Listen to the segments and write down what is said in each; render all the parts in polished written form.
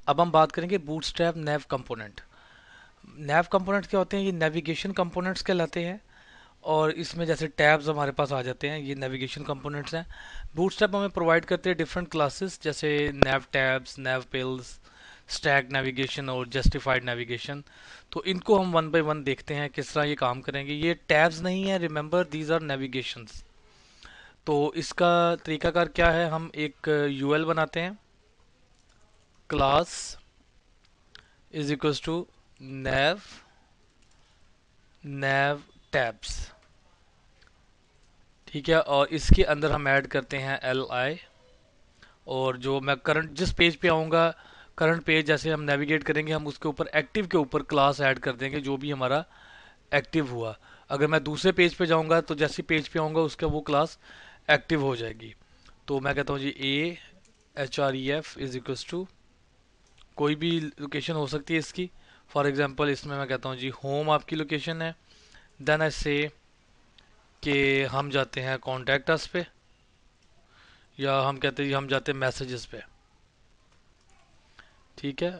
अब हम बात करेंगे बूटस्ट्रैप नैव कंपोनेंट। नैव कंपोनेंट्स क्या होते हैं? ये नेविगेशन कंपोनेंट्स कहलाते हैं। और इसमें जैसे टैब्स हमारे पास आ जाते हैं, ये नेविगेशन कंपोनेंट्स हैं। बूटस्ट्रैप हमें प्रोवाइड करते हैं डिफरेंट क्लासेस, जैसे नैव टैब्स, नैव पिल्स, स्टैक नेविगेशन और जस्टिफाइड नेविगेशन। तो इनको हम वन बाय वन देखते हैं किस तरह ये काम करेंगे। ये टैब्स नहीं है, रिमेंबर दीज आर नेविगेशंस। तो इसका तरीकाकार क्या है? हम एक यूएल बनाते हैं, class is equals to nav nav tabs. ठीक है, और इसके अंदर हम ऐड करते हैं एल आई। और जो मैं करंट जिस पेज पे आऊँगा, करंट पेज जैसे हम नेविगेट करेंगे, हम उसके ऊपर एक्टिव के ऊपर क्लास ऐड कर देंगे जो भी हमारा एक्टिव हुआ। अगर मैं दूसरे पेज पे जाऊँगा तो जैसे पेज पे आऊँगा उसका वो क्लास एक्टिव हो जाएगी। तो मैं कहता हूँ जी a h r e f is equals to, कोई भी लोकेशन हो सकती है इसकी। फॉर एग्जांपल इसमें मैं कहता हूँ जी होम आपकी लोकेशन है। देन आई से कि हम जाते हैं कॉन्टैक्ट अस पे, या हम कहते हैं जी हम जाते हैं मैसेजेस पे। ठीक है,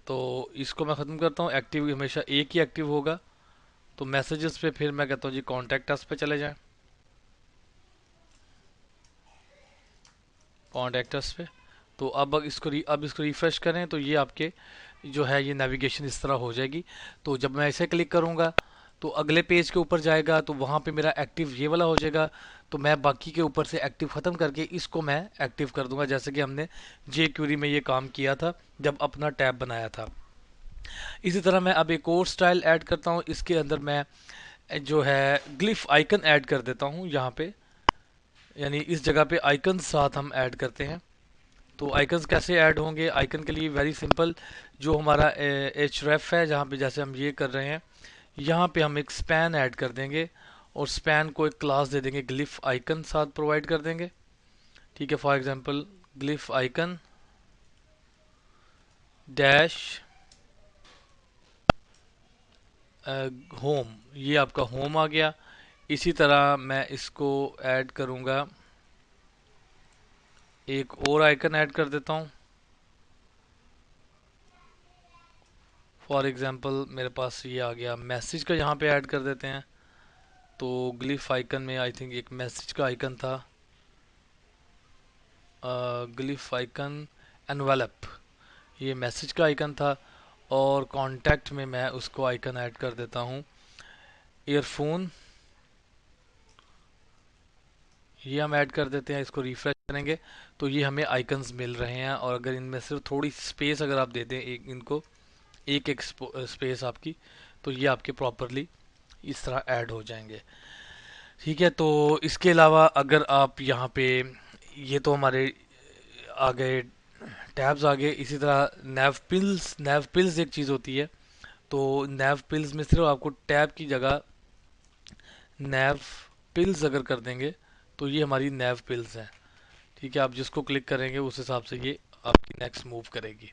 तो इसको मैं ख़त्म करता हूँ। एक्टिव हमेशा एक ही एक्टिव होगा। तो मैसेजेस पे फिर मैं कहता हूँ जी कॉन्टैक्ट अस पे चले जाएं, कॉन्टैक्ट अस पे। तो अब इसको रिफ्रेश करें तो ये आपके जो है ये नेविगेशन इस तरह हो जाएगी। तो जब मैं ऐसे क्लिक करूँगा तो अगले पेज के ऊपर जाएगा, तो वहाँ पे मेरा एक्टिव ये वाला हो जाएगा। तो मैं बाकी के ऊपर से एक्टिव ख़त्म करके इसको मैं एक्टिव कर दूंगा, जैसे कि हमने जे क्यूरी में ये काम किया था जब अपना टैब बनाया था। इसी तरह मैं अब एक और स्टाइल ऐड करता हूँ। इसके अंदर मैं जो है ग्लिफ आइकन ऐड कर देता हूँ यहाँ पे, यानी इस जगह पे आइकन साथ हम ऐड करते हैं। तो आइकन्स कैसे ऐड होंगे? आइकन के लिए वेरी सिंपल, जो हमारा एच रेफ है जहाँ पे जैसे हम ये कर रहे हैं, यहाँ पे हम एक स्पैन ऐड कर देंगे और स्पैन को एक क्लास दे देंगे, ग्लिफ आइकन साथ प्रोवाइड कर देंगे। ठीक है, for example glyph icon dash home, ये आपका होम आ गया। इसी तरह मैं इसको ऐड करूँगा, एक और आइकन ऐड कर देता हूँ। फॉर एग्जांपल मेरे पास ये आ गया मैसेज का, यहाँ पे ऐड कर देते हैं। तो ग्लिफ आइकन में आई थिंक एक मैसेज का आइकन था, ग्लिफ आइकन एनवेलप, ये मैसेज का आइकन था। और कांटेक्ट में मैं उसको आइकन ऐड कर देता हूँ ईयरफोन, ये हम ऐड कर देते हैं। इसको रिफ्रेश करेंगे तो ये हमें आइकन्स मिल रहे हैं। और अगर इनमें सिर्फ थोड़ी स्पेस अगर आप दे दें, एक इनको एक एक स्पेस आपकी, तो ये आपके प्रॉपरली इस तरह ऐड हो जाएंगे। ठीक है, तो इसके अलावा अगर आप यहाँ पे, ये तो हमारे आ गए टैब्स आ गए। इसी तरह नैव पिल्स एक चीज़ होती है। तो नैव पिल्स में सिर्फ आपको टैब की जगह नैव पिल्स अगर कर देंगे तो ये हमारी नैव पिल्स हैं। ठीक है, आप जिसको क्लिक करेंगे उस हिसाब से ये आपकी नेक्स्ट मूव करेगी।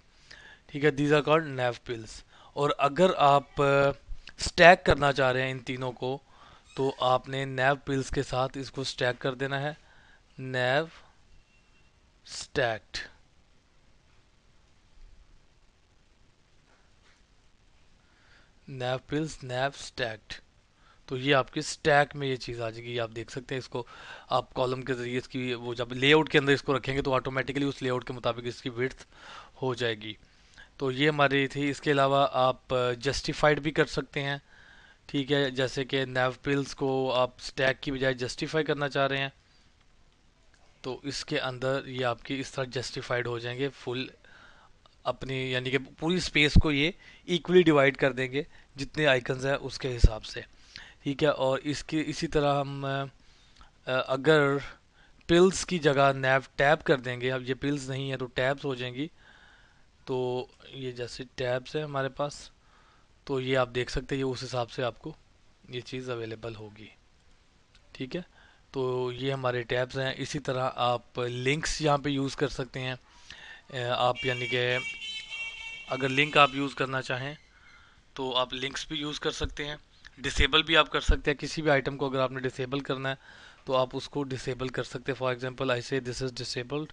ठीक है, these are called nav pills. और अगर आप स्टैक करना चाह रहे हैं इन तीनों को, तो आपने नैव पिल्स के साथ इसको स्टैक कर देना है, नैव स्टैक्ड। नैव पिल्स नैव स्टैक्ड। तो ये आपके स्टैक में ये चीज़ आ जाएगी, आप देख सकते हैं इसको। आप कॉलम के जरिए इसकी वो जब लेआउट के अंदर इसको रखेंगे तो ऑटोमेटिकली उस लेआउट के मुताबिक इसकी विड्थ हो जाएगी। तो ये हमारी थी। इसके अलावा आप जस्टिफाइड भी कर सकते हैं। ठीक है, जैसे कि नैव पिल्स को आप स्टैक की बजाय जस्टिफाई करना चाह रहे हैं, तो इसके अंदर ये आपकी इस तरह जस्टिफाइड हो जाएंगे फुल अपनी, यानी कि पूरी स्पेस को ये इक्वली डिवाइड कर देंगे जितने आइकन्स हैं उसके हिसाब से। ठीक है, और इसकी इसी तरह हम अगर पिल्स की जगह नैव टैब कर देंगे, अब ये पिल्स नहीं है तो टैब्स हो जाएंगी। तो ये जैसे टैब्स है हमारे पास, तो ये आप देख सकते हैं, ये उस हिसाब से आपको ये चीज़ अवेलेबल होगी। ठीक है, तो ये हमारे टैब्स हैं। इसी तरह आप लिंक्स यहाँ पे यूज़ कर सकते हैं। आप यानी कि अगर लिंक आप यूज़ करना चाहें तो आप लिंक्स भी यूज़ कर सकते हैं। डिसेबल भी आप कर सकते हैं, किसी भी आइटम को अगर आपने डिसेबल करना है तो आप उसको डिसेबल कर सकते हैं। फॉर एग्जांपल आई से this is disabled,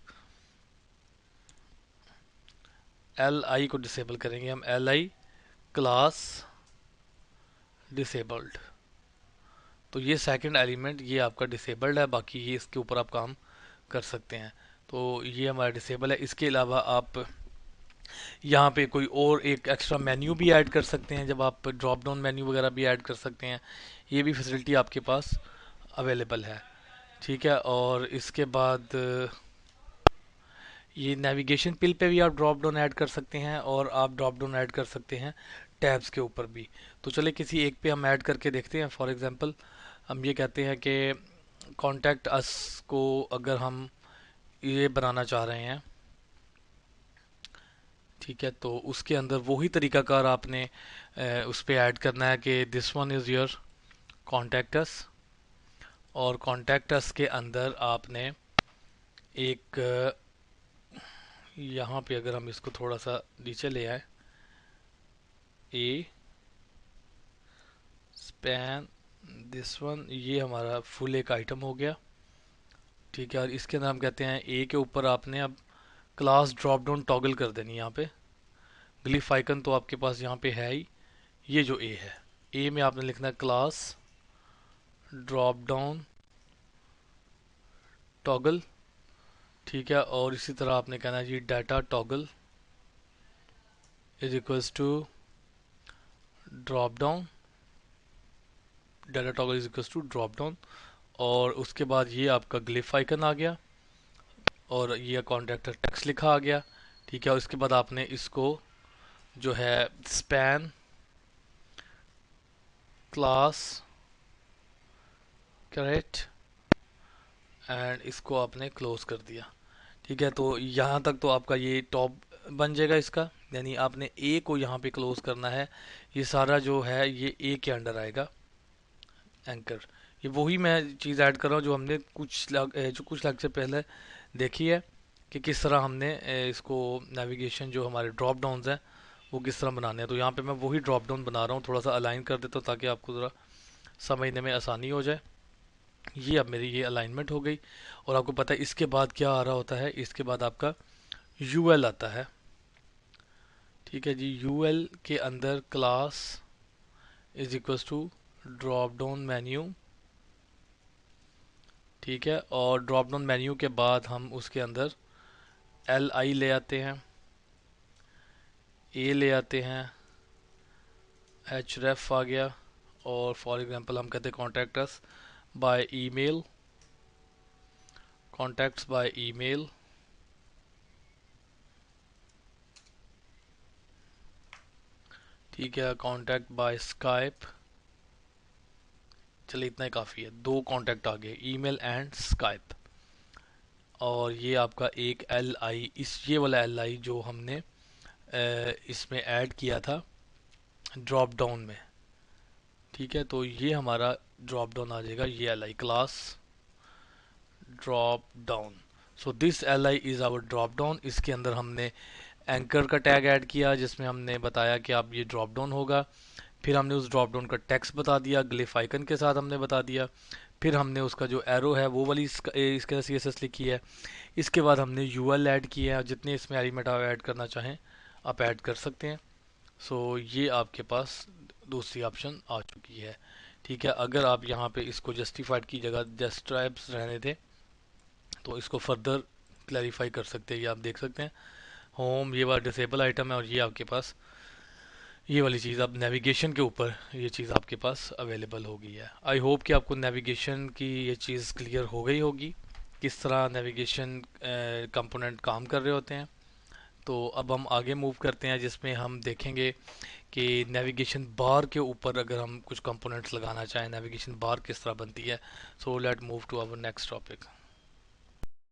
L I को डिसेबल करेंगे हम, एल आई क्लास डिसेबल्ड। तो ये सेकंड एलिमेंट ये आपका डिसेबल्ड है, बाकी ये इसके ऊपर आप काम कर सकते हैं। तो ये हमारा डिसेबल है। इसके अलावा आप यहाँ पे कोई और एक एक्स्ट्रा मेन्यू भी ऐड कर सकते हैं, जब आप ड्रॉप डाउन मेन्यू वगैरह भी ऐड कर सकते हैं। ये भी फैसिलिटी आपके पास अवेलेबल है। ठीक है, और इसके बाद ये नेविगेशन पिल पे भी आप ड्रॉप डाउन ऐड कर सकते हैं, और आप ड्रॉप डाउन ऐड कर सकते हैं टैब्स के ऊपर भी। तो चले किसी एक पे हम ऐड करके देखते हैं। फॉर एग्जांपल हम ये कहते हैं कि कॉन्टैक्ट अस को अगर हम ये बनाना चाह रहे हैं, ठीक है, तो उसके अंदर वही तरीकाकार आपने उस पे ऐड करना है कि this one is your contact us, और कॉन्टैक्ट अस के अंदर आपने एक यहाँ पे अगर हम इसको थोड़ा सा नीचे ले आए, ए स्पैन दिस वन, ये हमारा फुल एक आइटम हो गया। ठीक है, और इसके अंदर हम कहते हैं ए के ऊपर आपने अब क्लास ड्रॉप डाउन टॉगल कर देनी है। यहाँ पे ग्लिफ आइकन तो आपके पास यहाँ पे है ही, ये जो ए है, ए में आपने लिखना है क्लास ड्रॉप डाउन टॉगल। ठीक है, और इसी तरह आपने कहना है जी data toggle is equals to drop down, data toggle is equals to drop down, और उसके बाद ये आपका ग्लिफ आइकन आ गया, और ये कॉन्टैक्ट टेक्स्ट लिखा आ गया। ठीक है, और इसके बाद आपने इसको जो है स्पैन क्लास करेक्ट, एंड इसको आपने क्लोज कर दिया। ठीक है, तो यहाँ तक तो आपका ये टॉप बन जाएगा इसका, यानी आपने ए को यहाँ पे क्लोज करना है। ये सारा जो है ये ए के अंडर आएगा, एंकर। ये वही मैं चीज़ ऐड कर रहा हूँ जो हमने कुछ लाख से पहले देखी है, कि किस तरह हमने इसको नेविगेशन जो हमारे ड्रॉप डाउन्स हैं वो किस तरह बनाने हैं। तो यहाँ पे मैं वही ड्रॉप डाउन बना रहा हूँ, थोड़ा सा अलाइन कर देता हूँ ताकि आपको ज़रा समझने में आसानी हो जाए। ये अब मेरी ये अलाइनमेंट हो गई। और आपको पता है इसके बाद क्या आ रहा होता है, इसके बाद आपका यूएल आता है। ठीक है जी, यूएल के अंदर class is equals to drop down menu. ठीक है, और ड्रॉप डाउन मेन्यू के बाद हम उसके अंदर एल आई ले आते हैं, ए ले आते हैं, एच रेफ आ गया, और फॉर एग्जांपल हम कहते हैं contact us by email, contacts by email. ठीक है, कॉन्टैक्ट बाय स्काइप। चलिए इतना ही काफ़ी है, दो कॉन्टैक्ट आ गए, ईमेल एंड स्काइप। और ये आपका एक एल आई, इस ये वाला एल आई जो हमने इसमें ऐड किया था ड्रॉप डाउन में। ठीक है, तो ये हमारा ड्रॉप डाउन आ जाएगा, ये L I class drop down. So this L I is our drop down. इसके अंदर हमने एंकर का टैग ऐड किया जिसमें हमने बताया कि आप ये ड्रॉप डाउन होगा। फिर हमने उस ड्रॉप डाउन का टेक्स्ट बता दिया, ग्लिफ आइकन के साथ हमने बता दिया। फिर हमने उसका जो एरो है वो वाली इसके सी एस एस लिखी है। इसके बाद हमने यूएल ऐड किया है, जितने इसमें एलिमेंट आप ऐड करना चाहें आप ऐड कर सकते हैं। सो ये आपके पास दूसरी ऑप्शन आ चुकी है। ठीक है, अगर आप यहाँ पे इसको जस्टिफाइड की जगह जस्ट ट्राइब्स रहने थे तो इसको फर्दर क्लैरिफाई कर सकते हैं। ये आप देख सकते हैं होम ये वाला डिसेबल आइटम है, और ये आपके पास ये वाली चीज़ अब नेविगेशन के ऊपर ये चीज़ आपके पास अवेलेबल हो गई है। आई होप कि आपको नेविगेशन की ये चीज़ क्लियर हो गई होगी, किस तरह नेविगेशन कंपोनेंट काम कर रहे होते हैं। तो अब हम आगे मूव करते हैं जिसमें हम देखेंगे कि नेविगेशन बार के ऊपर अगर हम कुछ कंपोनेंट्स लगाना चाहें नेविगेशन बार किस तरह बनती है। So let move to our next topic.